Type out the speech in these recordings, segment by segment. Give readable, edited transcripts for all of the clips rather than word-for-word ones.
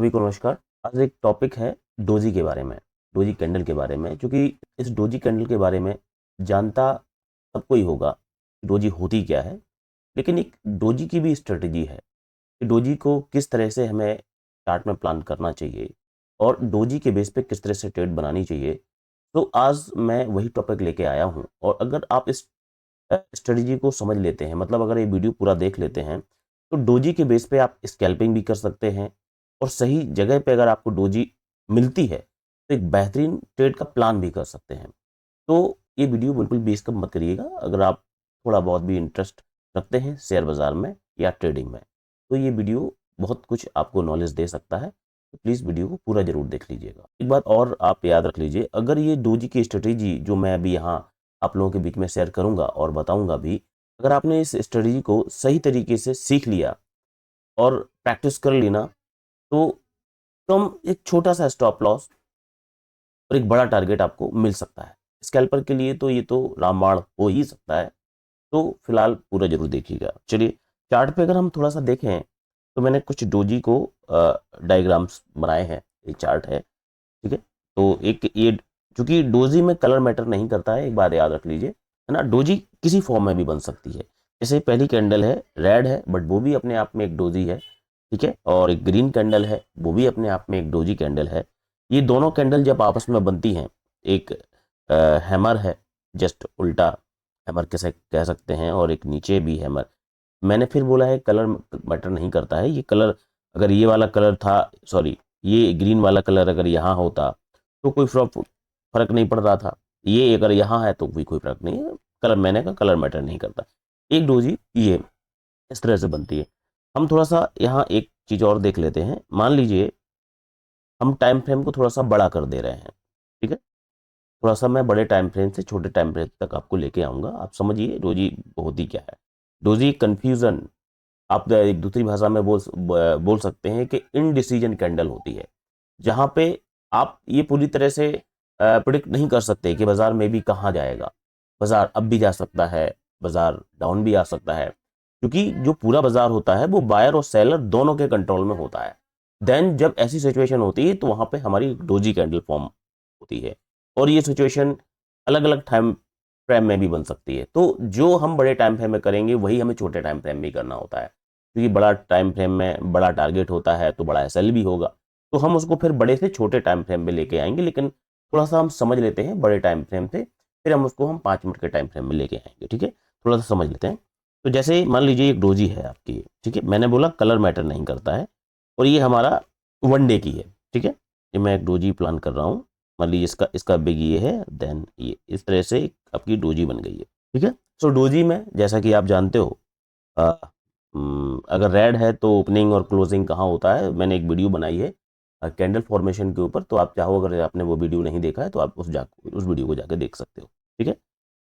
सभी को नमस्कार। आज एक टॉपिक है डोजी के बारे में, डोजी कैंडल के बारे में। क्योंकि इस डोजी कैंडल के बारे में जानता सबको ही होगा डोजी होती क्या है, लेकिन एक डोजी की भी स्ट्रेटजी है कि डोजी को किस तरह से हमें चार्ट में प्लान करना चाहिए और डोजी के बेस पे किस तरह से ट्रेड बनानी चाहिए। तो आज मैं वही टॉपिक लेके आया हूँ, और अगर आप इस स्ट्रेटजी को समझ लेते हैं, मतलब अगर ये वीडियो पूरा देख लेते हैं, तो डोजी के बेस पे आप स्कैल्पिंग भी कर सकते हैं, और सही जगह पे अगर आपको डोजी मिलती है तो एक बेहतरीन ट्रेड का प्लान भी कर सकते हैं। तो ये वीडियो बिल्कुल भी स्किप मत करिएगा। अगर आप थोड़ा बहुत भी इंटरेस्ट रखते हैं शेयर बाजार में या ट्रेडिंग में, तो ये वीडियो बहुत कुछ आपको नॉलेज दे सकता है। तो प्लीज़ वीडियो को पूरा जरूर देख लीजिएगा। एक बात और आप याद रख लीजिए, अगर ये डोजी की स्ट्रेटेजी जो मैं अभी यहाँ आप लोगों के बीच में शेयर करूंगा और बताऊंगा भी, अगर आपने इस स्ट्रेटेजी को सही तरीके से सीख लिया और प्रैक्टिस कर ली ना, तो कम एक छोटा सा स्टॉप लॉस और एक बड़ा टारगेट आपको मिल सकता है। स्कैल्पर के लिए तो ये तो रामबाण हो ही सकता है। तो फिलहाल पूरा जरूर देखिएगा। चलिए, चार्ट पे अगर हम थोड़ा सा देखें तो मैंने कुछ डोजी को डायग्राम्स बनाए हैं। एक चार्ट है, ठीक है। तो एक ये, चूंकि डोजी में कलर मैटर नहीं करता है, एक बात याद रख लीजिए, है ना। डोजी किसी फॉर्म में भी बन सकती है। जैसे पहली कैंडल है, रेड है, बट वो भी अपने आप में एक डोजी है, ठीक है। और एक ग्रीन कैंडल है, वो भी अपने आप में एक डोजी कैंडल है। ये दोनों कैंडल जब आपस में बनती हैं, एक हैमर है, जस्ट उल्टा हैमर कैसे कह सकते हैं, और एक नीचे भी हैमर। मैंने फिर बोला है कलर मैटर नहीं करता है। ये कलर, अगर ये वाला कलर था, सॉरी, ये ग्रीन वाला कलर अगर यहाँ होता तो कोई फर्क नहीं पड़ रहा था। ये अगर यहाँ है तो भी कोई फर्क नहीं है। कलर, मैंने कहा कलर मैटर नहीं करता। एक डोजी ये इस तरह से बनती है। हम थोड़ा सा यहाँ एक चीज और देख लेते हैं। मान लीजिए हम टाइम फ्रेम को थोड़ा सा बड़ा कर दे रहे हैं, ठीक है। थोड़ा सा मैं बड़े टाइम फ्रेम से छोटे टाइम फ्रेम तक आपको लेके आऊंगा। आप समझिए डोजी होती क्या है। डोजी कंफ्यूजन, आप एक दूसरी भाषा में बोल सकते हैं कि इनडिसीजन कैंडल होती है, जहां पे आप ये पूरी तरह से प्रिडिक्ट नहीं कर सकते कि बाजार में भी कहाँ जाएगा। बाजार अप भी जा सकता है, बाजार डाउन भी आ सकता है, क्योंकि जो पूरा बाजार होता है वो बायर और सेलर दोनों के कंट्रोल में होता है। देन जब ऐसी सिचुएशन होती है तो वहां पे हमारी डोजी कैंडल फॉर्म होती है, और ये सिचुएशन अलग अलग टाइम फ्रेम में भी बन सकती है। तो जो हम बड़े टाइम फ्रेम में करेंगे वही हमें छोटे टाइम फ्रेम में करना होता है, क्योंकि बड़ा टाइम फ्रेम में बड़ा टारगेट होता है तो बड़ा एसएल भी होगा। तो हम उसको फिर बड़े से छोटे टाइम फ्रेम में लेके आएंगे, लेकिन थोड़ा सा हम समझ लेते हैं बड़े टाइम फ्रेम से, फिर हम उसको 5 मिनट के टाइम फ्रेम में लेके आएंगे, ठीक है। थोड़ा सा समझ लेते हैं। तो जैसे मान लीजिए एक डोजी है आपकी, ठीक है। मैंने बोला कलर मैटर नहीं करता है, और ये हमारा 1 डे की है, ठीक है। ये मैं एक डोजी प्लान कर रहा हूँ। मान लीजिए इसका इसका बिग ये है, देन ये इस तरह से आपकी डोजी बन गई है, ठीक है। सो डोजी में जैसा कि आप जानते हो, अगर रेड है तो ओपनिंग और क्लोजिंग कहाँ होता है, मैंने एक वीडियो बनाई है कैंडल फॉर्मेशन के ऊपर। तो आप चाहो, अगर आपने वो वीडियो नहीं देखा है तो आप उस वीडियो को जाकर देख सकते हो, ठीक है।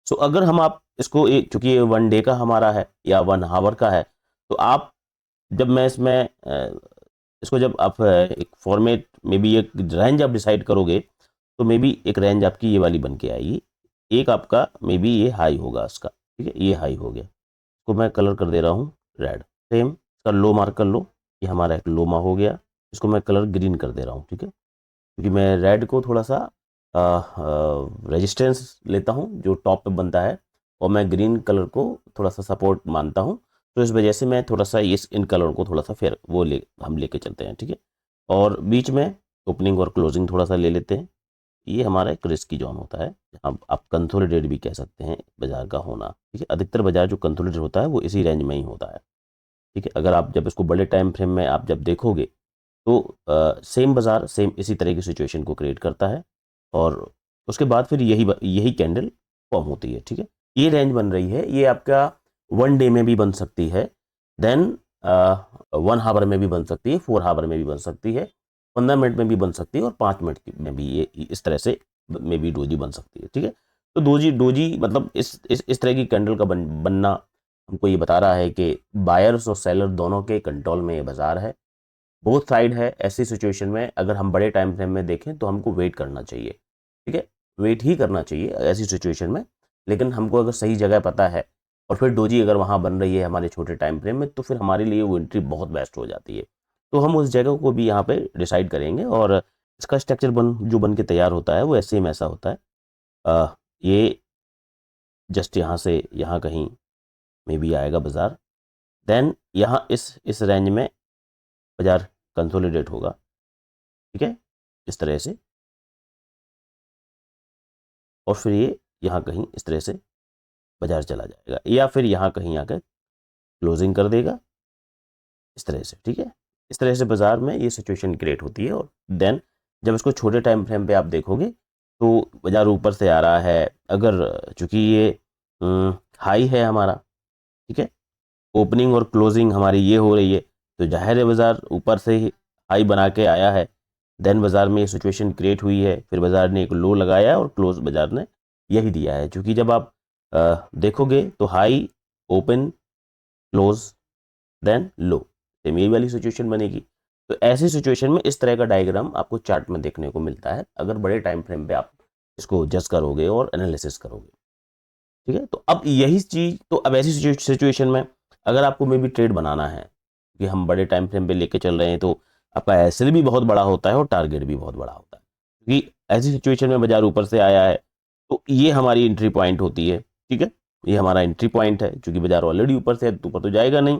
सो अगर हम आप इसको, चूंकि ये 1 डे का हमारा है या 1 आवर का है, तो आप जब मैं इसमें इसको जब आप एक फॉर्मेट में भी एक रेंज आप डिसाइड करोगे, तो मे बी एक रेंज आपकी ये वाली बन के आएगी। एक आपका मे बी ये हाई होगा इसका, ठीक है। ये हाई हो गया, इसको मैं कलर कर दे रहा हूँ रेड। सेम इसका लो मार्क कर लो, ये हमारा एक लोमा हो गया। इसको मैं कलर ग्रीन कर दे रहा हूँ, ठीक है। क्योंकि मैं रेड को थोड़ा सा रेजिस्टेंस लेता हूँ जो टॉप पे बनता है, और मैं ग्रीन कलर को थोड़ा सा सपोर्ट मानता हूँ। तो इस वजह से मैं थोड़ा सा इस इन कलर को थोड़ा सा फिर वो हम लेके चलते हैं, ठीक है। और बीच में ओपनिंग और क्लोजिंग थोड़ा सा ले लेते हैं। ये हमारा एक रिस्की जोन होता है, जहाँ आप कंसोलिडेट भी कह सकते हैं बाजार का होना, ठीक है। अधिकतर बाजार जो कंसोलिडेट होता है वो इसी रेंज में ही होता है, ठीक है। अगर आप जब इसको बड़े टाइम फ्रेम में आप जब देखोगे, तो सेम बाजार सेम इसी तरह की सिचुएशन को क्रिएट करता है, और उसके बाद फिर यही यही कैंडल फॉर्म होती है, ठीक है। ये रेंज बन रही है, ये आपका 1 डे में भी बन सकती है, देन 1 आवर में भी बन सकती है, 4 आवर में भी बन सकती है, 15 मिनट में भी बन सकती है, और 5 मिनट में भी ये इस तरह से में भी डोजी बन सकती है, ठीक है। तो डोजी डोजी मतलब इस तरह की कैंडल का बनना हमको ये बता रहा है कि बायर्स और सेलर दोनों के कंट्रोल में ये बाजार है, बोथ साइड है। ऐसी सिचुएशन में अगर हम बड़े टाइम फ्रेम में देखें तो हमको वेट करना चाहिए, ठीक है। वेट ही करना चाहिए ऐसी सिचुएशन में। लेकिन हमको अगर सही जगह पता है और फिर डोजी अगर वहाँ बन रही है हमारे छोटे टाइम फ्रेम में, तो फिर हमारे लिए वो एंट्री बहुत बेस्ट हो जाती है। तो हम उस जगह को भी यहाँ पे डिसाइड करेंगे और इसका स्ट्रक्चर जो बन के तैयार होता है वो ऐसे में ऐसा होता है। ये जस्ट यहाँ से यहाँ कहीं में भी आएगा बाज़ार, देन यहाँ इस रेंज में बाज़ार कंसोलिडेट होगा, ठीक है, इस तरह से, और फिर ये यहाँ कहीं इस तरह से बाज़ार चला जाएगा या फिर यहाँ कहीं आकर क्लोजिंग कर देगा इस तरह से, ठीक है। इस तरह से बाज़ार में ये सिचुएशन क्रिएट होती है और देन जब इसको छोटे टाइम फ्रेम पे आप देखोगे तो बाज़ार ऊपर से आ रहा है, अगर चूंकि ये हाई है हमारा, ठीक है, ओपनिंग और क्लोजिंग हमारी ये हो रही है, तो जाहिर है बाज़ार ऊपर से ही हाई बना के आया है, देन बाज़ार में ये सिचुएशन क्रिएट हुई है, फिर बाज़ार ने एक लो लगाया है और क्लोज बाज़ार ने यही दिया है। क्योंकि जब आप देखोगे तो high, open, close, then low, same यही वाली सिचुएशन बनेगी। तो ऐसी सिचुएशन में इस तरह का डायग्राम आपको चार्ट में देखने को मिलता है अगर बड़े टाइम फ्रेम पे आप इसको जज करोगे और एनालिसिस करोगे, ठीक है। तो अब यही चीज़, तो अब ऐसी सिचुएशन में अगर आपको मे भी ट्रेड बनाना है कि हम बड़े टाइम फ्रेम पे लेके चल रहे हैं, तो आपका एसएल भी बहुत बड़ा होता है और टारगेट भी बहुत बड़ा होता है। क्योंकि ऐसी सिचुएशन में बाजार ऊपर से आया है तो ये हमारी एंट्री पॉइंट होती है, ठीक है, ये हमारा एंट्री पॉइंट है। क्योंकि बाजार ऑलरेडी ऊपर से है तो ऊपर तो जाएगा नहीं,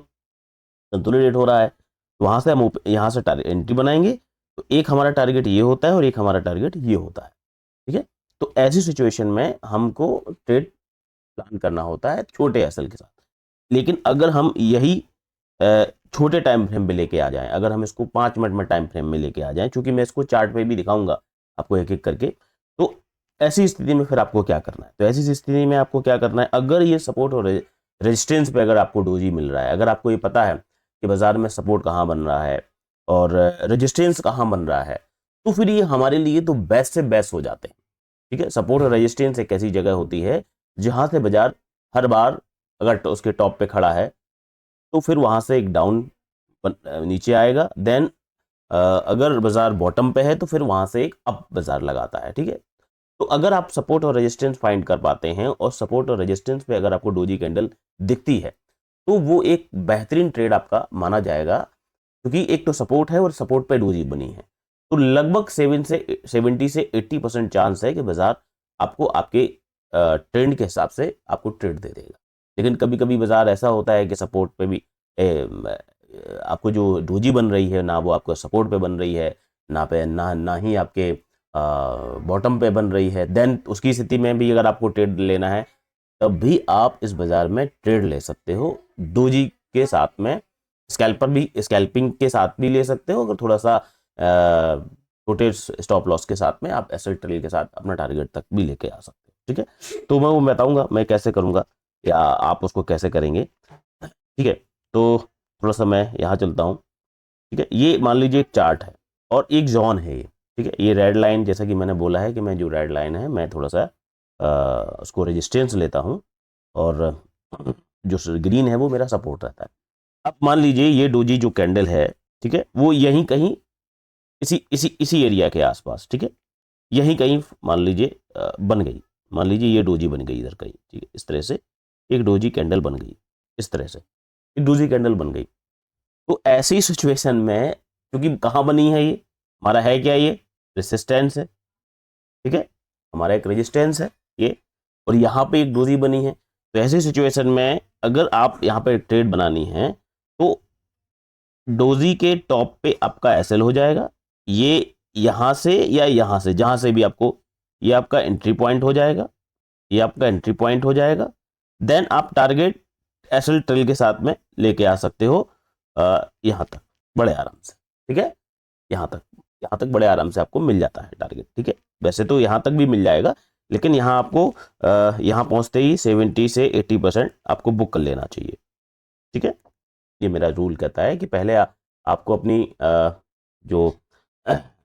कंसोलिडेट हो रहा है, तो वहाँ से हम यहाँ से एंट्री बनाएंगे। तो एक हमारा टारगेट ये होता है और एक हमारा टारगेट ये होता है, ठीक है। तो ऐसी सिचुएशन में हमको ट्रेड प्लान करना होता है छोटे एसएल के साथ। लेकिन अगर हम यही छोटे टाइम फ्रेम पे लेके आ जाएं, अगर हम इसको 5 मिनट में टाइम फ्रेम में लेके आ जाएं, क्योंकि मैं इसको चार्ट पे भी दिखाऊंगा आपको एक एक करके, तो ऐसी स्थिति में फिर आपको क्या करना है? तो ऐसी स्थिति में आपको क्या करना है, अगर ये सपोर्ट और रेजिस्टेंस पे अगर आपको डोजी मिल रहा है, अगर आपको ये पता है कि बाजार में सपोर्ट कहाँ बन रहा है और रेजिस्टेंस कहाँ बन रहा है, तो फिर ये हमारे लिए तो बेस्ट से बेस्ट हो जाते हैं, ठीक है। सपोर्ट और रेजिस्टेंस एक ऐसी जगह होती है जहां से बाजार हर बार अगर उसके टॉप पे खड़ा है तो फिर वहां से एक डाउन नीचे आएगा, देन अगर बाजार बॉटम पे है तो फिर वहां से एक अप बाजार लगाता है, ठीक है। तो अगर आप सपोर्ट और रेजिस्टेंस फाइंड कर पाते हैं और सपोर्ट और रेजिस्टेंस पे अगर आपको डोजी कैंडल दिखती है तो वो एक बेहतरीन ट्रेड आपका माना जाएगा, क्योंकि एक तो सपोर्ट है और सपोर्ट पे डोजी बनी है। तो लगभग 70 से 80% चांस है कि बाजार आपको आपके ट्रेंड के हिसाब से आपको ट्रेड दे देगा। लेकिन कभी कभी बाजार ऐसा होता है कि सपोर्ट पे भी आपको जो डोजी बन रही है ना वो आपको सपोर्ट पे बन रही है, ना ही आपके बॉटम पे बन रही है, देन उसकी स्थिति में भी अगर आपको ट्रेड लेना है तब भी आप इस बाजार में ट्रेड ले सकते हो डोजी के साथ में। स्कैल्पिंग के साथ भी ले सकते हो, अगर थोड़ा सा छोटे स्टॉप लॉस के साथ में आप एसएल ट्रेल के साथ अपना टारगेट तक भी लेके आ सकते हो, ठीक है। तो मैं वो बताऊंगा मैं कैसे करूंगा या आप उसको कैसे करेंगे, ठीक है। तो थोड़ा सा मैं यहाँ चलता हूँ, ठीक है। ये मान लीजिए एक चार्ट है और एक जोन है ये, ठीक है। ये रेड लाइन, जैसा कि मैंने बोला है कि मैं जो रेड लाइन है मैं थोड़ा सा उसको रेजिस्टेंस लेता हूँ और जो ग्रीन है वो मेरा सपोर्ट रहता है। अब मान लीजिए ये डोजी जो कैंडल है, ठीक है, वो यहीं कहीं इसी एरिया के आसपास, ठीक है, यहीं कहीं मान लीजिए बन गई, मान लीजिए ये डोजी बन गई इधर कहीं, ठीक है, इस तरह से एक डोजी कैंडल बन गई, इस तरह से एक डोजी कैंडल बन गई। तो ऐसी सिचुएशन में, क्योंकि कहाँ बनी है ये, हमारा है क्या, ये रेजिस्टेंस है, ठीक है, हमारा एक रेजिस्टेंस है ये, और यहाँ पे एक डोजी बनी है। तो ऐसी सिचुएशन में अगर आप यहाँ पे ट्रेड बनानी है तो डोजी के टॉप पे आपका एसएल हो जाएगा, ये यहाँ से या यहाँ से जहाँ से भी आपको, ये आपका एंट्री पॉइंट हो जाएगा, ये आपका एंट्री पॉइंट हो जाएगा। देन आप टारगेट एसएल ट्रेल के साथ में लेके आ सकते हो यहाँ तक बड़े आराम से, ठीक है, यहाँ तक बड़े आराम से आपको मिल जाता है टारगेट, ठीक है। वैसे तो यहाँ तक भी मिल जाएगा, लेकिन यहाँ आपको यहाँ पहुँचते ही 70 से 80% आपको बुक कर लेना चाहिए, ठीक है। ये मेरा रूल कहता है कि पहले आपको अपनी जो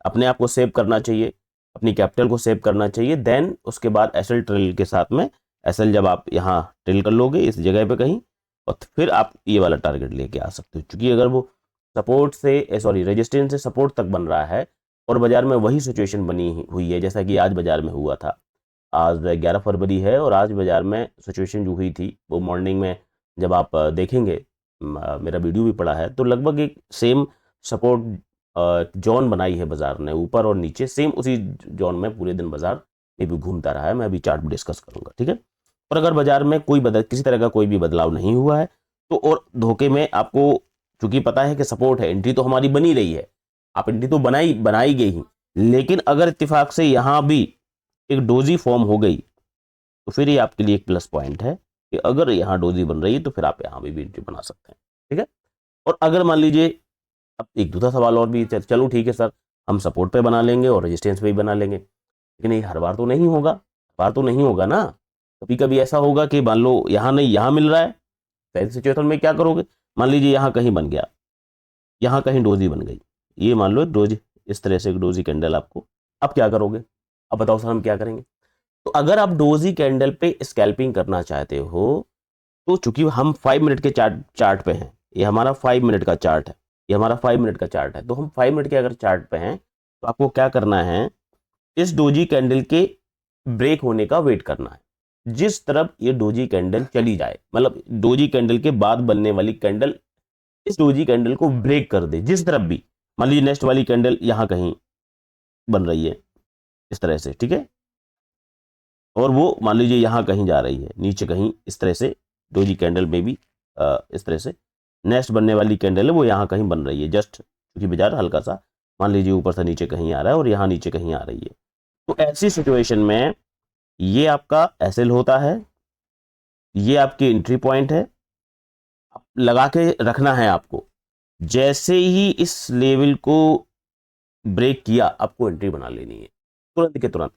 अपने आप को सेव करना चाहिए, अपनी कैपिटल को सेव करना चाहिए, देन उसके बाद एसएल ट्रेल के साथ में एसएल जब आप यहाँ ट्रेल कर लोगे इस जगह पे कहीं, और फिर आप ये वाला टारगेट लेके आ सकते हो। क्योंकि अगर वो सपोर्ट से रेजिस्टेंस से सपोर्ट तक बन रहा है और बाजार में वही सिचुएशन बनी हुई है जैसा कि आज बाजार में हुआ था, आज 11 फरवरी है और आज बाजार में सिचुएशन जो हुई थी वो मॉर्निंग में जब आप देखेंगे, मेरा वीडियो भी पड़ा है, तो लगभग एक सेम सपोर्ट जोन बनाई है बाजार ने ऊपर और नीचे, सेम उसी जोन में पूरे दिन बाजार में भी घूमता रहा है। मैं अभी चार्ट में डिस्कस करूंगा, ठीक है। और अगर बाजार में किसी तरह का कोई भी बदलाव नहीं हुआ है तो और धोखे में आपको चूंकि पता है कि सपोर्ट है, एंट्री तो हमारी बनी रही है, आप एंट्री तो बनाई गई ही, लेकिन अगर इत्तेफाक से यहां भी एक डोजी फॉर्म हो गई तो फिर ये आपके लिए एक प्लस पॉइंट है कि अगर यहाँ डोजी बन रही है तो फिर आप यहाँ भी एंट्री बना सकते हैं, ठीक है। और अगर मान लीजिए अब एक दूसरा सवाल और भी, चलो ठीक है सर, हम सपोर्ट पे बना लेंगे और रेजिस्टेंस पे भी बना लेंगे, लेकिन ये हर बार तो नहीं होगा, ना। कभी कभी ऐसा होगा कि मान लो यहाँ नहीं, यहाँ मिल रहा है, तो ऐसी सिचुएशन में क्या करोगे? मान लीजिए यहाँ कहीं बन गया, यहाँ कहीं डोजी बन गई, ये मान लो एक डोजी, इस तरह से एक डोजी कैंडल आपको, अब क्या करोगे? अब बताओ सर हम क्या करेंगे? तो अगर आप डोजी कैंडल पे स्कैल्पिंग करना चाहते हो तो चूंकि हम 5 मिनट के चार्ट पे हैं, ये हमारा 5 मिनट का चार्ट है, तो हम 5 मिनट के अगर चार्ट पे हैं तो आपको क्या करना है? इस डोजी कैंडल के ब्रेक होने का वेट करना है। जिस तरफ ये डोजी कैंडल चली जाए, मतलब डोजी कैंडल के बाद बनने वाली कैंडल इस डोजी कैंडल को ब्रेक कर दे, जिस तरफ भी, मान लीजिए नेक्स्ट वाली कैंडल यहां कहीं बन रही है इस तरह से, ठीक है, और वो मान लीजिए यहां कहीं जा रही है, नीचे कहीं इस तरह से डोजी कैंडल में भी इस तरह से नेक्स्ट बनने वाली कैंडल है वो यहां कहीं बन रही है, जस्ट क्योंकि बाजार हल्का सा मान लीजिए ऊपर से नीचे कहीं आ रहा है और यहां नीचे कहीं आ रही है, तो ऐसी सिचुएशन में ये आपका एसएल होता है, ये आपकी एंट्री पॉइंट है, लगा के रखना है आपको। जैसे ही इस लेवल को ब्रेक किया आपको एंट्री बना लेनी है तुरंत के तुरंत,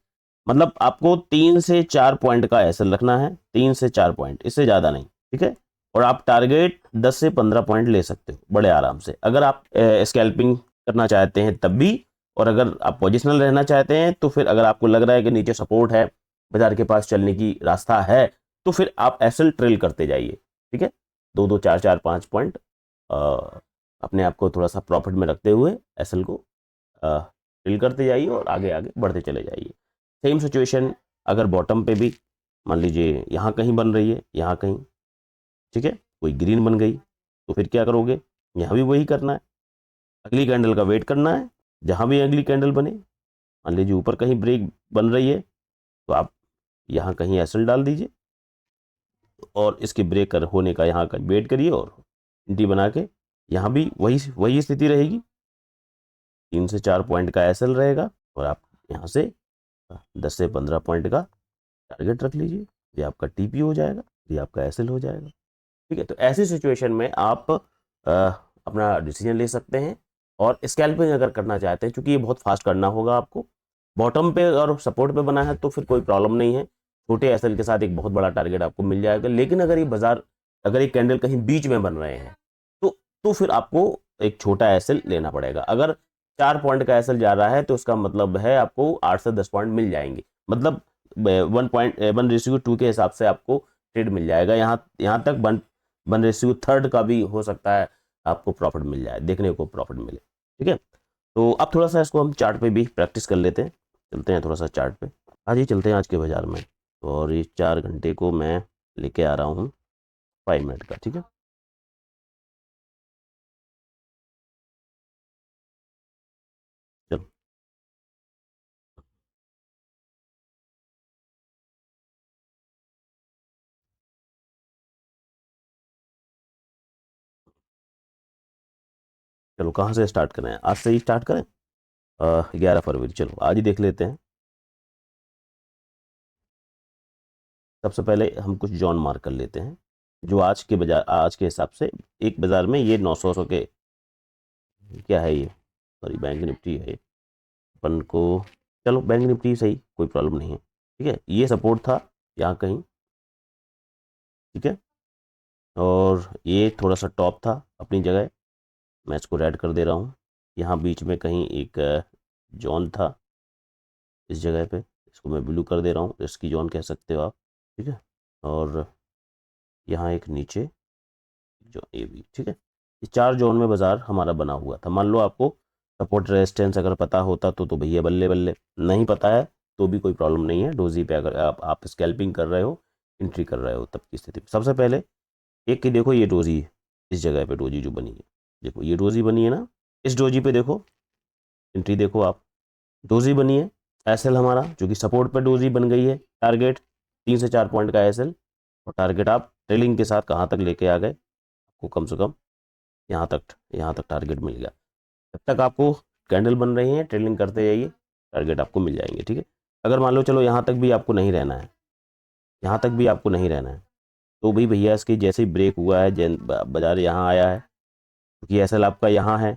मतलब आपको 3 से 4 पॉइंट का एसएल रखना है, 3 से 4 पॉइंट, इससे ज्यादा नहीं, ठीक है। और आप टारगेट 10 से 15 पॉइंट ले सकते हो बड़े आराम से, अगर आप स्कैल्पिंग करना चाहते हैं तब भी, और अगर आप पोजिशनल रहना चाहते हैं तो फिर अगर आपको लग रहा है कि नीचे सपोर्ट है, बाजार के पास चलने की रास्ता है, तो फिर आप एसएल ट्रेल करते जाइए, ठीक है। 2 2 4 4 5 पॉइंट अपने आप को थोड़ा सा प्रॉफिट में रखते हुए एसएल को ट्रेल करते जाइए और आगे आगे बढ़ते चले जाइए। सेम सिचुएशन अगर बॉटम पे भी मान लीजिए यहाँ कहीं बन रही है, यहाँ कहीं, ठीक है, कोई ग्रीन बन गई तो फिर क्या करोगे? यहाँ भी वही करना है, अगली कैंडल का वेट करना है, जहाँ भी अगली कैंडल बने, मान लीजिए ऊपर कहीं ब्रेक बन रही है तो आप यहाँ कहीं एसएल डाल दीजिए और इसके ब्रेक होने का यहाँ का वेट करिए और एंट्री बना के, यहाँ भी वही स्थिति रहेगी, 3 से 4 पॉइंट का एसएल रहेगा और आप यहाँ से 10 से 15 पॉइंट का टारगेट रख लीजिए, ये आपका टीपी हो जाएगा, ये आपका एसएल हो जाएगा, ठीक है। तो ऐसी सिचुएशन में आप अपना डिसीजन ले सकते हैं। और स्कैल्पिंग अगर करना चाहते हैं, क्योंकि ये बहुत फास्ट करना होगा आपको, बॉटम पे और सपोर्ट पे बना है तो फिर कोई प्रॉब्लम नहीं है, छोटे एसएल के साथ एक बहुत बड़ा टारगेट आपको मिल जाएगा। लेकिन अगर ये कैंडल कहीं बीच में बन रहे हैं तो फिर आपको एक छोटा एसएल लेना पड़ेगा। अगर 4 पॉइंट का एसएल जा रहा है तो उसका मतलब है आपको 8 से 10 पॉइंट मिल जाएंगे, मतलब 1:2 के हिसाब से आपको ट्रेड मिल जाएगा। यहाँ तक 1:3 का भी हो सकता है आपको प्रॉफिट मिल जाए, देखने को प्रॉफिट मिले, ठीक है। तो अब थोड़ा सा इसको हम चार्ट पे भी प्रैक्टिस कर लेते हैं, चलते हैं थोड़ा सा चार्ट पे, आज ही चलते हैं आज के बाजार में। और ये 4 घंटे को मैं लेके आ रहा हूँ 5 मिनट का, ठीक है। चलो चलो कहाँ से स्टार्ट करें? आज से ही स्टार्ट करें, 11 फरवरी, चलो आज ही देख लेते हैं। सबसे पहले हम कुछ जॉन मार्क कर लेते हैं जो आज के हिसाब से एक बाजार में ये 900 के, क्या है ये, सॉरी बैंक निफ्टी है ये, अपन को, चलो बैंक निफ्टी सही, कोई प्रॉब्लम नहीं है, ठीक है। ये सपोर्ट था यहाँ कहीं, ठीक है, और ये थोड़ा सा टॉप था अपनी जगह, मैं इसको रेड कर दे रहा हूँ। यहाँ बीच में कहीं एक जोन था इस जगह पे, इसको मैं ब्लू कर दे रहा हूँ, इसकी जोन कह सकते हो आप, ठीक है। और यहाँ एक नीचे जो ए भी, ठीक है। इस 4 जोन में बाजार हमारा बना हुआ था। मान लो आपको सपोर्ट रेजिस्टेंस अगर पता होता तो भैया बल्ले बल्ले, नहीं पता है तो भी कोई प्रॉब्लम नहीं है। डोजी पे अगर आप स्कैल्पिंग कर रहे हो, एंट्री कर रहे हो, तब की स्थिति सबसे पहले एक कि देखो ये डोजी, इस जगह पे डोजी जो बनी है, देखो ये डोजी बनी है ना, इस डोजी पे देखो एंट्री, देखो आप डोजी बनी है, एसएल हमारा जो कि सपोर्ट पे डोजी बन गई है, टारगेट 3 से 4 पॉइंट का एसएल, और टारगेट आप ट्रेलिंग के साथ कहाँ तक लेके आ गए, आपको कम से कम यहाँ तक टारगेट मिल गया। जब तक आपको कैंडल बन रही है ट्रेलिंग करते जाइए, टारगेट आपको मिल जाएंगे, ठीक है। अगर मान लो चलो यहाँ तक भी आपको नहीं रहना है, यहाँ तक भी आपको नहीं रहना है, तो भाई भैया इसकी जैसे ही ब्रेक हुआ है, बाजार यहाँ आया है, क्योंकि एसएल आपका यहाँ है,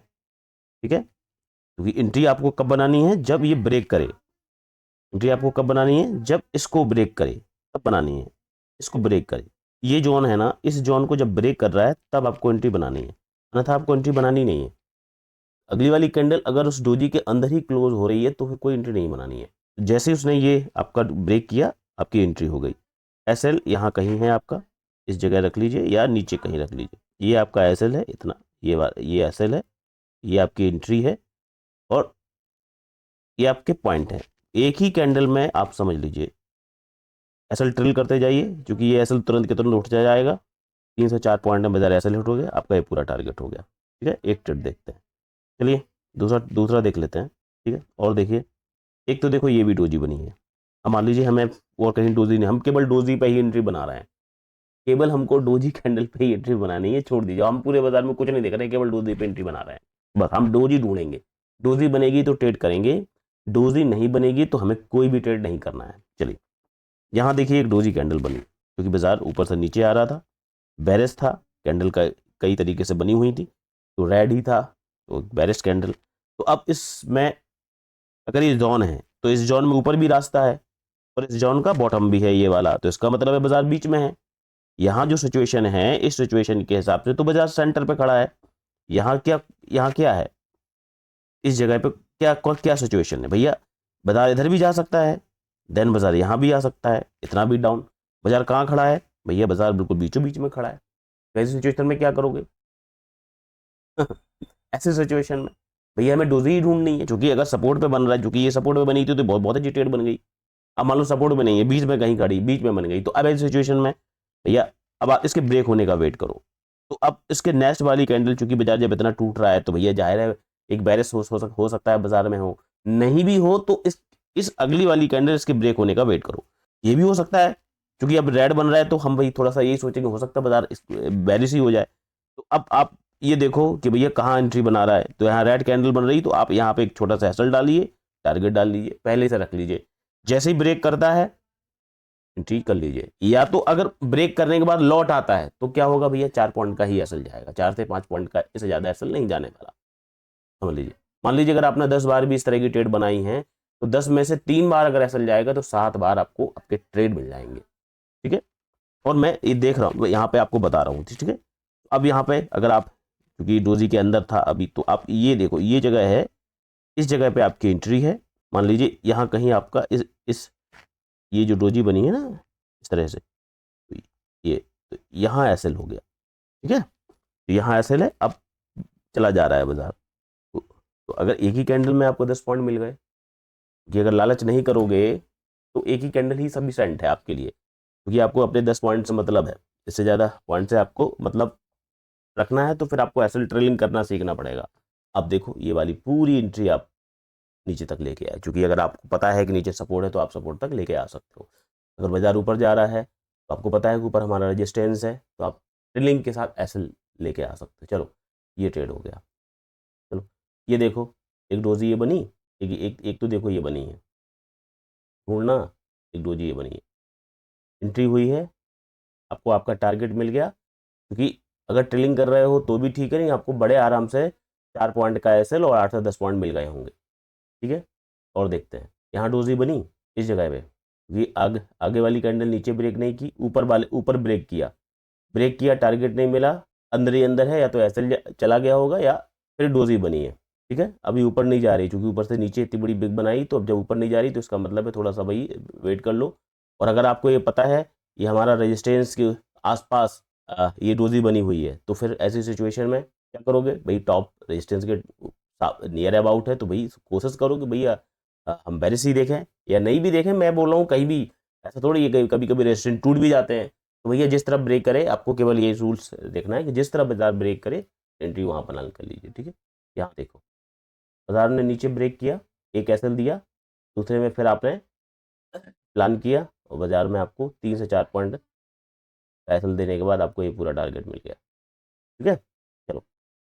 ठीक है। क्योंकि एंट्री आपको कब बनानी है, जब ये ब्रेक करे। एंट्री आपको कब बनानी है, जब इसको ब्रेक करे, तब बनानी है, इसको ब्रेक करे। ये जोन है ना, इस जोन को जब ब्रेक कर रहा है तब आपको एंट्री बनानी है, अन्यथा आपको एंट्री बनानी नहीं है। अगली वाली कैंडल अगर उस डोजी के अंदर ही क्लोज हो रही है तो फिर कोई एंट्री नहीं बनानी है। जैसे उसने ये आपका ब्रेक किया, आपकी एंट्री हो गई। एसएल यहाँ कहीं है आपका, इस जगह रख लीजिए या नीचे कहीं रख लीजिए, ये आपका एसएल है इतना, ये एसएल है, ये आपकी एंट्री है, और ये आपके पॉइंट है। एक ही कैंडल में आप समझ लीजिए एसएल ट्रिल करते जाइए, क्योंकि ये एसएल तुरंत के तुरंत उठ जाएगा, 3 से 4 पॉइंट में बाजार एसएल हिट हो गया, आपका ये पूरा टारगेट हो गया, ठीक है। एक ट्रेड देखते हैं, चलिए दूसरा देख लेते हैं, ठीक है। और देखिए, एक तो देखो ये भी डोजी बनी है। अब मान लीजिए हमें और कहीं डोजी नहीं, हम केवल डोजी पे ही एंट्री बना रहे हैं, केवल हमको डोजी कैंडल पे ही एंट्री बनानी है, छोड़ दीजिए, हम पूरे बाजार में कुछ नहीं देख रहे हैं, केवल डोजी पे एंट्री बना रहे हैं, बस हम डोजी ढूंढेंगे। डोजी बनेगी तो ट्रेड करेंगे, डोजी नहीं बनेगी तो हमें कोई भी ट्रेड नहीं करना है। चलिए यहाँ देखिए एक डोजी कैंडल बनी, क्योंकि बाजार ऊपर से नीचे आ रहा था, बेरिश था, कैंडल का कई तरीके से बनी हुई थी, तो रेड ही था, तो बेरिश कैंडल। तो अब इसमें अगर ये जोन है तो इस जोन में ऊपर भी रास्ता है और इस जोन का बॉटम भी है ये वाला, तो इसका मतलब है बाजार बीच में है। यहाँ जो सिचुएशन है, इस सिचुएशन के हिसाब से तो बाजार सेंटर पे खड़ा है। यहाँ क्या है, इस जगह पे क्या सिचुएशन है भैया, बाजार इधर भी जा सकता है, देन बाजार यहाँ भी आ सकता है, इतना भी डाउन। बाजार कहाँ खड़ा है भैया, बाजार बिल्कुल बीचों बीच में खड़ा है। ऐसी सिचुएशन में क्या करोगे ऐसे सिचुएशन में भैया हमें डोजी ही ढूंढनी है, क्योंकि अगर सपोर्ट पे बन रहा है, क्योंकि ये सपोर्ट पे बनी थी तो बहुत बहुत अच्छी ट्रेड बन गई। अब मान लो सपोर्ट पे नहीं है, बीच में कहीं खड़ी, बीच में बन गई, तो अब ऐसी सिचुएशन में भैया अब आप इसके ब्रेक होने का वेट करो। तो अब इसके नेक्स्ट वाली कैंडल, चूंकि बाजार जब इतना टूट रहा है तो भैया जाहिर है एक बैरिश हो सकता है बाजार में, हो नहीं भी हो तो इस अगली वाली कैंडल इसके ब्रेक होने का वेट करो। ये भी हो सकता है, क्योंकि अब रेड बन रहा है तो हम भाई थोड़ा सा यही सोचेंगे हो सकता है बाजार बैरिश ही हो जाए। तो अब आप ये देखो कि भैया कहाँ एंट्री बना रहा है, तो यहाँ रेड कैंडल बन रही, तो आप यहाँ पे एक छोटा सा एसएल डालिए, टारगेट डाल लीजिए, पहले से रख लीजिए, जैसे ही ब्रेक करता है एंट्री कर लीजिए। या तो अगर ब्रेक करने के बाद लौट आता है तो क्या होगा भैया, 4 पॉइंट का ही एसएल जाएगा, 4 से 5 पॉइंट का, इससे ज्यादा एसएल नहीं जाने वाला, समझ लीजिए। मान लीजिए अगर आपने 10 बार भी इस तरह की ट्रेड बनाई है तो 10 में से 3 बार अगर एसएल जाएगा तो 7 बार आपको आपके ट्रेड मिल जाएंगे, ठीक है। और मैं ये देख रहा हूँ यहाँ पे आपको बता रहा हूँ, ठीक है। अब यहाँ पे अगर आप, क्योंकि डोजी के अंदर था अभी, तो आप ये देखो ये जगह है, इस जगह पे आपकी एंट्री है। मान लीजिए यहाँ कहीं आपका इस ये जो डोजी बनी है ना इस तरह से, तो ये तो यहाँ एसएल हो गया, ठीक है। तो यहाँ एसएल है, अब चला जा रहा है बाजार। तो अगर एक ही कैंडल में आपको 10 पॉइंट मिल गए, कि अगर लालच नहीं करोगे तो एक ही कैंडल ही सफिशिएंट है आपके लिए, क्योंकि आपको अपने 10 पॉइंट से मतलब है, इससे ज़्यादा पॉइंट से आपको मतलब रखना है, तो फिर आपको एसएल ट्रेलिंग करना सीखना पड़ेगा। अब देखो ये वाली पूरी एंट्री आप नीचे तक लेके आए, क्योंकि अगर आपको पता है कि नीचे सपोर्ट है तो आप सपोर्ट तक लेके आ सकते हो। अगर बाजार ऊपर जा रहा है तो आपको पता है कि ऊपर हमारा रेजिस्टेंस है, तो आप ट्रेलिंग के साथ एसएल लेके आ सकते हो। चलो ये ट्रेड हो गया। चलो ये देखो एक डोजी ये बनी, एक तो देखो ये बनी है, ढूंढना, एक डोजी ये बनी है, एंट्री हुई है, आपको आपका टारगेट मिल गया, क्योंकि अगर ट्रेलिंग कर रहे हो तो भी ठीक है, नहीं आपको बड़े आराम से 4 पॉइंट का एसएल और 8 से 10 पॉइंट मिल गए होंगे, ठीक है। और देखते हैं यहाँ डोजी बनी इस जगह पे, क्योंकि आगे वाली कैंडल नीचे ब्रेक नहीं की, ऊपर ब्रेक किया, टारगेट नहीं मिला, अंदर ही अंदर है, या तो एसएल चला गया होगा या फिर डोजी बनी है, ठीक है। अभी ऊपर नहीं जा रही, क्योंकि ऊपर से नीचे इतनी बड़ी बिग बनाई, तो अब जब ऊपर नहीं जा रही तो इसका मतलब है थोड़ा सा भाई वेट कर लो। और अगर आपको ये पता है ये हमारा रेजिस्टेंस के आसपास ये डोजी बनी हुई है, तो फिर ऐसी सिचुएशन में क्या करोगे भाई, टॉप रेजिस्टेंस के नियर अबाउट है, तो भाई कोशिश करो कि भैया हम बेरिश ही देखें या नहीं भी देखें। मैं बोल रहा हूँ कहीं भी ऐसा थोड़ी है, कभी कभी रेजिस्टेंस टूट भी जाते हैं, तो भैया जिस तरफ ब्रेक करे, आपको केवल ये रूल्स देखना है कि जिस तरफ बाजार ब्रेक करे एंट्री वहाँ पर कर लीजिए, ठीक है। यहाँ देखो बाजार ने नीचे ब्रेक किया, एक एसएल दिया, दूसरे में फिर आपने प्लान किया और बाजार में आपको 3 से 4 पॉइंट एसएल देने के बाद आपको ये पूरा टारगेट मिल गया। ठीक है, चलो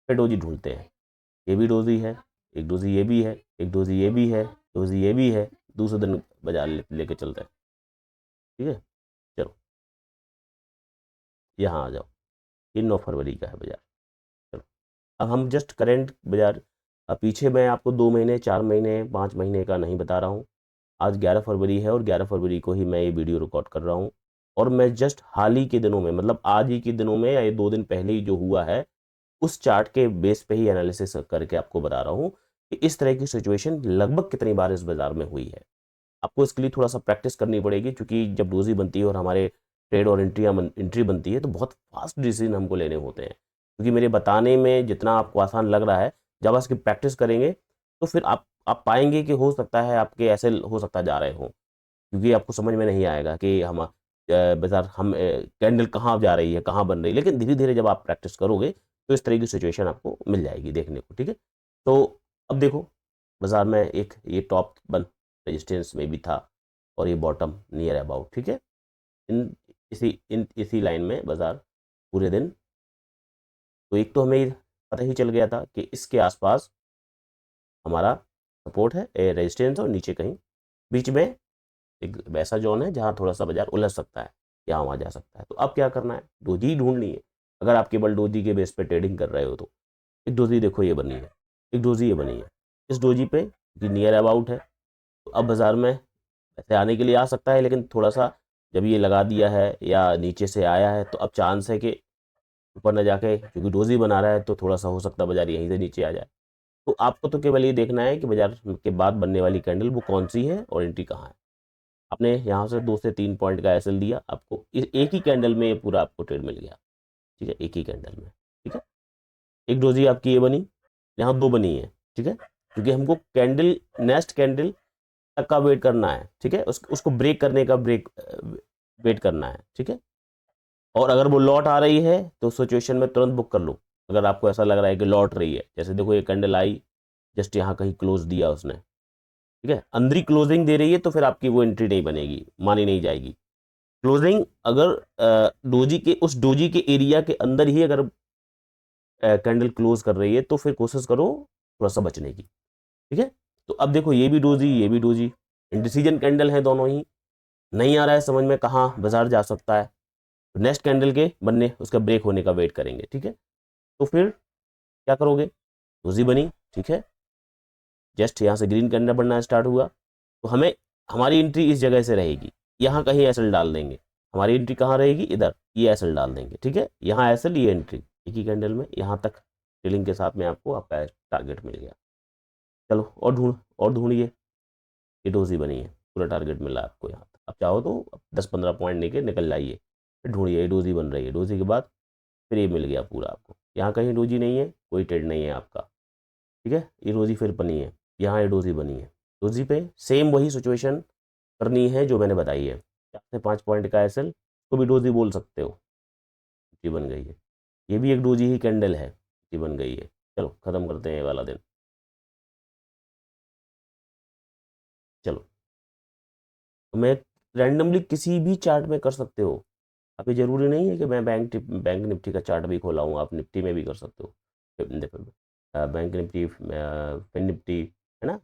फिर डोजी ढूंढते हैं। ये भी डोजी है, एक डोजी ये भी है, एक डोजी ये भी है, डोजी ये भी है। दूसरे दिन बाजार लेके चलते हैं। ठीक है, चलो यहाँ आ जाओ, ये 9 फरवरी का है बाजार। चलो अब हम जस्ट करेंट बाजार, अब पीछे मैं आपको 2 महीने, 4 महीने, 5 महीने का नहीं बता रहा हूँ। आज 11 फरवरी है और 11 फरवरी को ही मैं ये वीडियो रिकॉर्ड कर रहा हूँ और मैं जस्ट हाल ही के दिनों में, मतलब आज ही के दिनों में या ये 2 दिन पहले ही जो हुआ है उस चार्ट के बेस पे ही एनालिसिस करके आपको बता रहा हूँ कि इस तरह की सिचुएशन लगभग कितनी बार इस बाजार में हुई है। आपको इसके लिए थोड़ा सा प्रैक्टिस करनी पड़ेगी, क्योंकि जब डोजी बनती है और हमारे ट्रेड और एंट्री बनती है तो बहुत फास्ट डिसीजन हमको लेने होते हैं। क्योंकि मेरे बताने में जितना आपको आसान लग रहा है, जब आप इसकी प्रैक्टिस करेंगे तो फिर आप पाएंगे कि हो सकता है आपके ऐसे हो सकता जा रहे हों, क्योंकि आपको समझ में नहीं आएगा कि हम बाजार हम कैंडल कहाँ जा रही है, कहाँ बन रही है। लेकिन धीरे धीरे जब आप प्रैक्टिस करोगे तो इस तरह की सिचुएशन आपको मिल जाएगी देखने को। ठीक है, तो अब देखो बाजार में एक ये टॉप बन रेजिस्टेंस में भी था और ये बॉटम नियर अबाउट। ठीक है, इसी लाइन में बाजार पूरे दिन, तो एक तो हमें पता ही चल गया था कि इसके आसपास हमारा सपोर्ट है, रेजिस्टेंस, और नीचे कहीं बीच में एक वैसा जोन है जहां थोड़ा सा बाजार उलझ सकता है, यहाँ वहां जा सकता है। तो अब क्या करना है, डोजी ढूंढनी है। अगर आप केवल डोजी के बेस पे ट्रेडिंग कर रहे हो तो एक डोजी देखो ये बनी है, एक डोजी ये बनी है। इस डोजी पे नियर अबाउट है, तो अब बाजार में ऐसे आने के लिए आ सकता है, लेकिन थोड़ा सा जब ये लगा दिया है या नीचे से आया है तो अब चांस है कि ऊपर न जाके, क्योंकि डोजी बना रहा है तो थोड़ा सा हो सकता है बाजार यहीं से नीचे आ जाए। तो आपको तो केवल ये देखना है कि बाजार के बाद बनने वाली कैंडल वो कौन सी है और एंट्री कहाँ है। आपने यहाँ से 2 से 3 पॉइंट का एसएल दिया, आपको एक ही कैंडल में ये पूरा आपको ट्रेड मिल गया। ठीक है, एक ही कैंडल में। ठीक है, एक डोजी आपकी ये बनी, यहाँ 2 बनी है। ठीक है, क्योंकि हमको कैंडल, नेक्स्ट कैंडल तक का वेट करना है। ठीक है, उसको ब्रेक करने का वेट करना है। ठीक है, और अगर वो लौट आ रही है तो सिचुएशन में तुरंत बुक कर लो। अगर आपको ऐसा लग रहा है कि लौट रही है, जैसे देखो ये कैंडल आई, जस्ट यहाँ कहीं क्लोज दिया उसने। ठीक है, अंदर ही क्लोजिंग दे रही है तो फिर आपकी वो एंट्री नहीं बनेगी, मानी नहीं जाएगी। क्लोजिंग अगर डोजी के, उस डोजी के एरिया के अंदर ही अगर कैंडल क्लोज कर रही है तो फिर कोशिश करो थोड़ा सा बचने की। ठीक है, तो अब देखो ये भी डोजी, ये भी डोजी, इंडिसीजन कैंडल है दोनों ही। नहीं आ रहा है समझ में कहाँ बाजार जा सकता है, तो नेक्स्ट कैंडल के बनने, उसका ब्रेक होने का वेट करेंगे। ठीक है, तो फिर क्या करोगे, डोजी बनी। ठीक है, जस्ट यहाँ से ग्रीन कैंडल बनना स्टार्ट हुआ तो हमें, हमारी एंट्री इस जगह से रहेगी, यहाँ कहीं एसएल डाल देंगे। हमारी एंट्री कहाँ रहेगी, इधर, ये एसएल डाल देंगे। ठीक है, यहाँ एसएल, ये एंट्री, एक ही कैंडल में यहाँ तक ट्रेलिंग के साथ में आपको आपका टारगेट मिल गया। चलो और ढूंढिए, ये डोजी बनी है, पूरा टारगेट मिला आपको यहाँ तक। अब चाहो तो 10-15 पॉइंट लेके निकल जाइए, फिर ढूंढिए, ये डोजी बन रही है। डोजी के बाद फिर ये मिल गया पूरा आपको, यहाँ कहीं डोजी नहीं है, कोई ट्रेड नहीं है आपका। ठीक है, ये डोजी फिर बनी है, यहाँ ये डोजी बनी है। डोजी पे सेम वही सिचुएशन करनी है जो मैंने बताई है, 4 से 5 पॉइंट का एसएल, तो भी डोजी बोल सकते हो। जी बन गई है, ये भी एक डोजी ही कैंडल है, जी बन गई है। चलो खत्म करते हैं ये वाला दिन। चलो, तो मैं रैंडमली किसी भी चार्ट में कर सकते हो। आप, ये जरूरी नहीं है कि मैं बैंक निफ्टी का चार्ट भी खोला हूँ, आप निफ्टी में भी कर सकते हो। बैंक निफ्टी, फिन निफ्टी, है ना,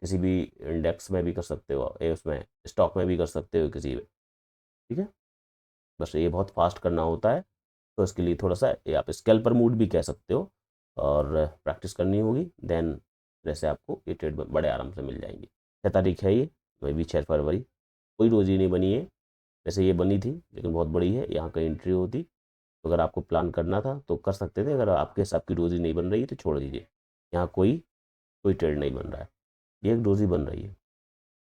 किसी भी इंडेक्स में भी कर सकते हो, उसमें स्टॉक में भी कर सकते हो, किसी में। ठीक है, बस ये बहुत फास्ट करना होता है, तो इसके लिए थोड़ा सा ये आप स्कैल्पर मूड भी कह सकते हो और प्रैक्टिस करनी होगी। देन जैसे आपको ये ट्रेड बड़े आराम से मिल जाएंगे। 6 तारीख है ये, मैं भी 6 फरवरी, कोई रोजी नहीं बनी है। वैसे ये बनी थी लेकिन बहुत बड़ी है, यहाँ कहीं एंट्री होती तो अगर आपको प्लान करना था तो कर सकते थे। अगर आपके हिसाब की रोजी नहीं बन रही है तो छोड़ दीजिए, यहाँ कोई कोई ट्रेड नहीं बन रहा है। ये एक डोजी बन रही है,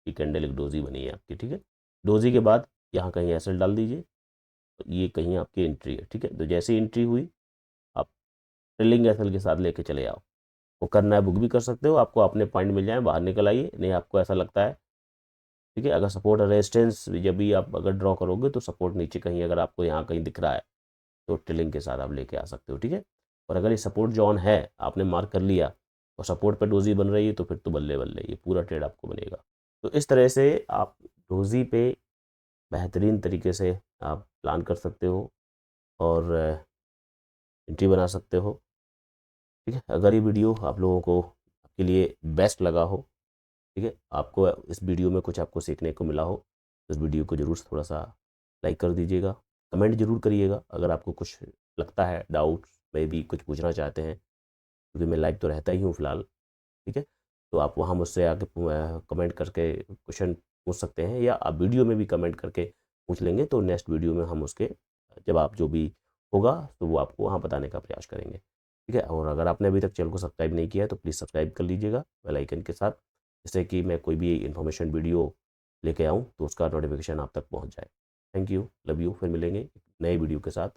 ये कैंडल एक डोजी बनी है आपकी। ठीक है, डोजी के बाद यहाँ कहीं एसएल डाल दीजिए, तो ये कहीं आपकी एंट्री है। ठीक है, तो जैसे एंट्री हुई आप ट्रेलिंग एसएल के साथ लेके चले आओ। वो करना है बुक भी कर सकते हो, आपको अपने पॉइंट मिल जाए, बाहर निकल आइए। नहीं आपको ऐसा लगता है, ठीक है, अगर सपोर्ट और रेजिस्टेंस जब भी आप अगर ड्रॉ करोगे तो सपोर्ट नीचे कहीं अगर आपको यहाँ कहीं दिख रहा है तो ट्रेलिंग के साथ आप लेके आ सकते हो। ठीक है, और अगर ये सपोर्ट जोन है आपने मार्क कर लिया और सपोर्ट पे डोजी बन रही है तो फिर तो बल्ले बल्ले, ये पूरा ट्रेड आपको बनेगा। तो इस तरह से आप डोजी पे बेहतरीन तरीके से आप प्लान कर सकते हो और एंट्री बना सकते हो। ठीक है, अगर ये वीडियो आप लोगों को आपके लिए बेस्ट लगा हो, ठीक है, आपको इस वीडियो में कुछ आपको सीखने को मिला हो, तो इस वीडियो को ज़रूर थोड़ा सा लाइक कर दीजिएगा, कमेंट ज़रूर करिएगा अगर आपको कुछ लगता है, डाउट्स में भी कुछ पूछना चाहते हैं, क्योंकि मैं लाइव तो रहता ही हूँ फ़िलहाल। ठीक है, तो आप वहाँ मुझसे आके कमेंट करके क्वेश्चन पूछ सकते हैं, या आप वीडियो में भी कमेंट करके पूछ लेंगे, तो नेक्स्ट वीडियो में हम उसके जवाब जो भी होगा तो वो आपको वहाँ बताने का प्रयास करेंगे। ठीक है, और अगर आपने अभी तक चैनल को सब्सक्राइब नहीं किया है तो प्लीज़ सब्सक्राइब कर लीजिएगा बेल आइकन के साथ, जिससे कि मैं कोई भी इन्फॉर्मेशन वीडियो लेके आऊँ तो उसका नोटिफिकेशन आप तक पहुँच जाए। थैंक यू, लव यू, फिर मिलेंगे एक नए वीडियो के साथ।